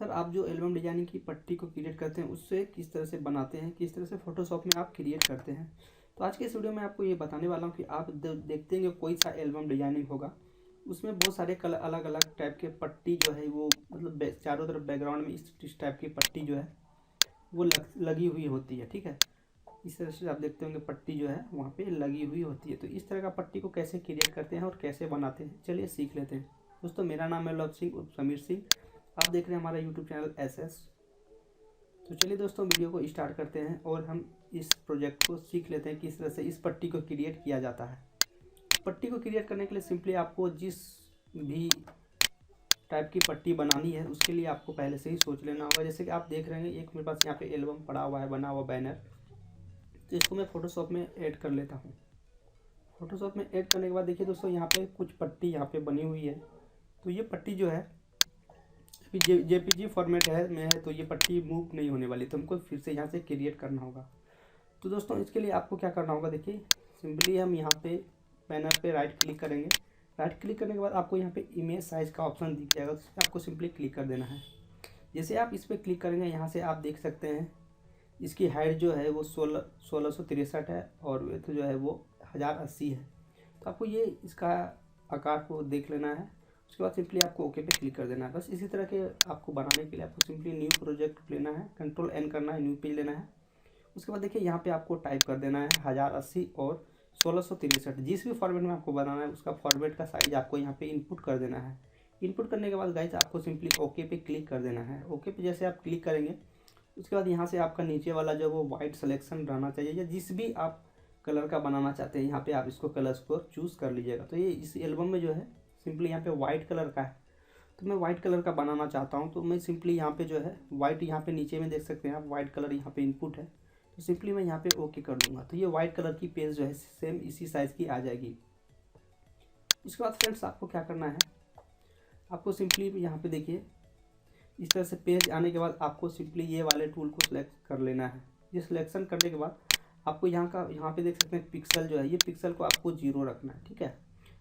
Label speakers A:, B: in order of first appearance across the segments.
A: पर आप जो एल्बम डिजाइनिंग की पट्टी को क्रिएट करते हैं उससे किस तरह से बनाते हैं, किस तरह से फोटोशॉप में आप क्रिएट करते हैं। तो आज के इस वीडियो में आपको ये बताने वाला हूँ कि आप देखते हैं कि कोई सा एल्बम डिजाइनिंग होगा, उसमें बहुत सारे कलर अलग अलग टाइप के पट्टी जो है वो मतलब चारों तरफ बैकग्राउंड में इस टाइप की पट्टी जो है वो लगी हुई होती है। ठीक है, इस तरह से आप देखते होंगे पट्टी जो है वहाँ पे लगी हुई होती है। तो इस तरह का पट्टी को कैसे क्रिएट करते हैं और कैसे बनाते हैं, चलिए सीख लेते हैं। दोस्तों मेरा नाम है लव सिंह उर्फ समीर सिंह, आप देख रहे हैं हमारा यूट्यूब चैनल एसएस। तो चलिए दोस्तों वीडियो को स्टार्ट करते हैं और हम इस प्रोजेक्ट को सीख लेते हैं किस तरह से इस पट्टी को क्रिएट किया जाता है। पट्टी को क्रिएट करने के लिए सिंपली आपको जिस भी टाइप की पट्टी बनानी है उसके लिए आपको पहले से ही सोच लेना होगा। जैसे कि आप देख रहे हैं एक मेरे पास यहाँ पे एल्बम पड़ा हुआ है, बना हुआ बैनर, तो इसको मैं फ़ोटोशॉप में ऐड कर लेता हूँ। फ़ोटोशॉप में ऐड करने के बाद देखिए दोस्तों यहाँ पे कुछ पट्टी यहाँ पे बनी हुई है। तो ये पट्टी जो है जेपीजी फॉर्मेट है तो ये पट्टी मूव नहीं होने वाली, तो हमको फिर से यहाँ से क्रिएट करना होगा। तो दोस्तों इसके लिए आपको क्या करना होगा, देखिए सिंपली हम यहाँ पे बैनर पे राइट क्लिक करेंगे। राइट क्लिक करने के बाद आपको यहाँ पे इमेज साइज़ का ऑप्शन दिख जाएगा, तो इस पर आपको सिंपली क्लिक कर देना है। जैसे आप इस पर क्लिक करेंगे यहाँ से आप देख सकते हैं इसकी हाइट जो है वो 1663 है और विड्थ जो है वो 1080 है। तो आपको ये इसका आकार को देख लेना है। उसके बाद सिंपली आपको ओके पे क्लिक कर देना है। बस इसी तरह के आपको बनाने के लिए आपको सिंपली न्यू प्रोजेक्ट लेना है, कंट्रोल एन करना है, न्यू पेज लेना है। उसके बाद देखिए यहाँ पे आपको टाइप कर देना है 1080 और 1663। जिस भी फॉर्मेट में आपको बनाना है उसका फॉर्मेट का साइज आपको यहाँ पे इनपुट कर देना है। इनपुट करने के बाद गाइस आपको सिंपली ओके पे क्लिक कर देना है। ओके पे जैसे आप क्लिक करेंगे उसके बाद यहाँ से आपका नीचे वाला जो वो वाइट सिलेक्शन रहना चाहिए, या जिस भी आप कलर का बनाना चाहते हैं यहाँ पे आप इसको कलर्स को चूज़ कर लीजिएगा। तो ये इस एल्बम में जो है सिंपली यहाँ पे वाइट कलर का है, तो मैं वाइट कलर का बनाना चाहता हूँ। तो मैं सिंपली यहाँ पे जो है वाइट, यहाँ पे नीचे में देख सकते हैं आप वाइट कलर यहाँ पे इनपुट है, तो सिंपली मैं यहाँ पे ओके कर दूंगा। तो ये वाइट कलर की पेज जो है सेम इसी साइज़ की आ जाएगी। उसके बाद फ्रेंड्स आपको क्या करना है, आपको सिंपली यहाँ पे देखिए इस तरह से पेज आने के बाद आपको सिंपली ये वाले टूल को सिलेक्ट कर लेना है। ये सिलेक्शन करने के बाद आपको यहाँ पे देख सकते हैं पिक्सल जो है, ये पिक्सल को आपको 0 रखना है। ठीक है,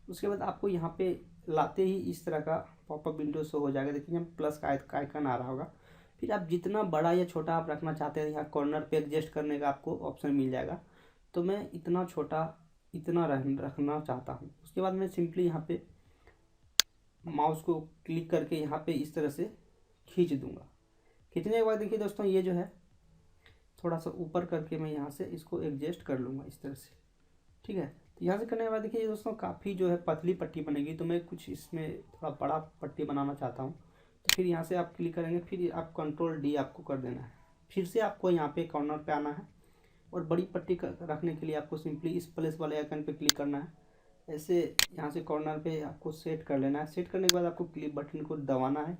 A: उसके बाद आपको यहाँ पे लाते ही इस तरह का पॉपअप विंडो शो हो जाएगा। देखिए यहाँ प्लस का आइकन आ रहा होगा। फिर आप जितना बड़ा या छोटा आप रखना चाहते हैं यहाँ कॉर्नर पे एडजस्ट करने का आपको ऑप्शन मिल जाएगा। तो मैं इतना छोटा इतना रखना चाहता हूँ। उसके बाद मैं सिंपली यहाँ पे माउस को क्लिक करके यहाँ पे इस तरह से खींच दूंगा। खींचने के बाद देखिए दोस्तों ये जो है थोड़ा सा ऊपर करके मैं यहाँ से इसको एडजस्ट कर लूँगा इस तरह से। ठीक है, तो यहाँ से करने के बाद देखिए दोस्तों काफ़ी जो है पतली पट्टी बनेगी, तो मैं कुछ इसमें थोड़ा बड़ा पट्टी बनाना चाहता हूँ। तो फिर यहाँ से आप क्लिक करेंगे, फिर आप कंट्रोल डी आपको कर देना है। फिर से आपको यहाँ पे कॉर्नर पे आना है और बड़ी पट्टी रखने के लिए आपको सिंपली इस प्लस वाले आइकन पे क्लिक करना है। ऐसे यहाँ से कॉर्नर पे आपको सेट कर लेना है। सेट करने के बाद आपको क्लिक बटन को दबाना है।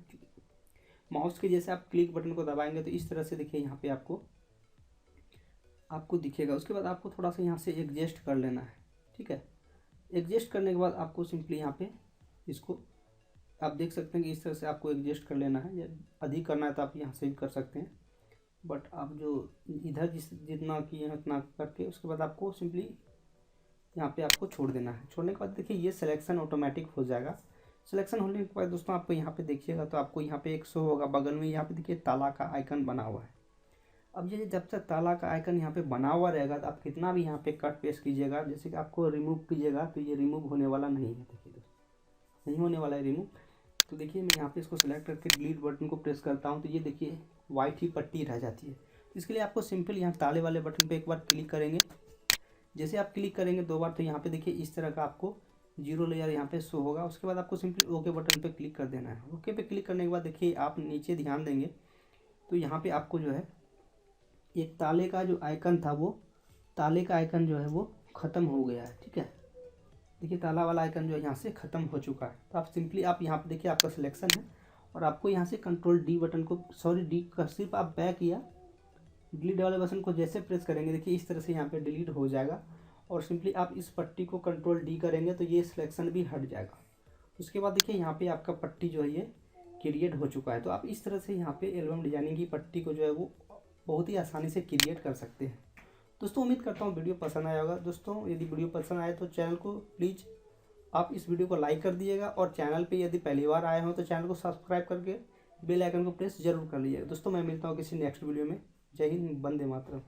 A: माउस के जैसे आप क्लिक बटन को दबाएंगे तो इस तरह से देखिए यहाँ पे आपको दिखेगा। उसके बाद आपको थोड़ा सा यहाँ से एडजस्ट कर लेना है। ठीक है, एडजस्ट करने के बाद आपको सिंपली यहाँ पे इसको आप देख सकते हैं कि इस तरह से आपको एडजस्ट कर लेना है। या अधिक करना है तो आप यहाँ से भी कर सकते हैं, बट आप जो इधर जितना किए हैं उतना करके उसके बाद आपको सिंपली यहाँ पे आपको छोड़ देना है। छोड़ने के बाद देखिए ये सिलेक्शन ऑटोमेटिक हो जाएगा। सिलेक्शन होने के बाद दोस्तों आपको यहाँ पे देखिएगा तो आपको यहाँ पे एक शो होगा बगल में, यहाँ पे देखिए ताला का आइकन बना हुआ है। अब ये जब तक ताला का आइकन यहाँ पे बना हुआ रहेगा तो आप कितना भी यहाँ पे कट पेस्ट कीजिएगा, जैसे कि आपको रिमूव कीजिएगा तो ये रिमूव होने वाला नहीं है। देखिए दोस्तों नहीं होने वाला है रिमूव। तो देखिए मैं यहाँ पे इसको सिलेक्ट करके डिलीट बटन को प्रेस करता हूँ तो ये देखिए वाइट ही पट्टी रह जाती है। तो इसके लिए आपको सिंपल यहाँ ताले वाले बटन पर एक बार क्लिक करेंगे। जैसे आप क्लिक करेंगे 2 बार तो यहाँ पे देखिए इस तरह का आपको 0 लेयर यहाँ पे शो होगा। उसके बाद आपको सिंपली ओके बटन पे क्लिक कर देना है। ओके पे क्लिक करने के बाद देखिए आप नीचे ध्यान देंगे तो यहाँ पे आपको जो है एक ताले का जो आइकन था वो ताले का आइकन जो है वो ख़त्म हो गया है। ठीक है, देखिए ताला वाला आइकन जो है यहाँ से ख़त्म हो चुका है। तो आप सिंपली आप यहाँ पे देखिए आपका सिलेक्शन है और आपको यहाँ से कंट्रोल डी बटन को डी का सिर्फ आप बैक या डिलीट वाले बटन को जैसे प्रेस करेंगे देखिए इस तरह से यहाँ पे डिलीट हो जाएगा। और सिंपली आप इस पट्टी को कंट्रोल डी करेंगे तो ये सिलेक्शन भी हट जाएगा। उसके बाद देखिए यहाँ पे आपका पट्टी जो है ये क्रिएट हो चुका है। तो आप इस तरह से यहाँ पे एल्बम डिजाइनिंग की पट्टी को जो है वो बहुत ही आसानी से क्रिएट कर सकते हैं। दोस्तों उम्मीद करता हूँ वीडियो पसंद आया होगा। दोस्तों यदि वीडियो पसंद आए तो चैनल को प्लीज़ आप इस वीडियो को लाइक कर दिएगा और चैनल पे यदि पहली बार आए हो तो चैनल को सब्सक्राइब करके बेल आइकन को प्रेस जरूर कर लीजिएगा। दोस्तों मैं मिलता हूँ किसी नेक्स्ट वीडियो में। जय हिंद, वंदे मातरम।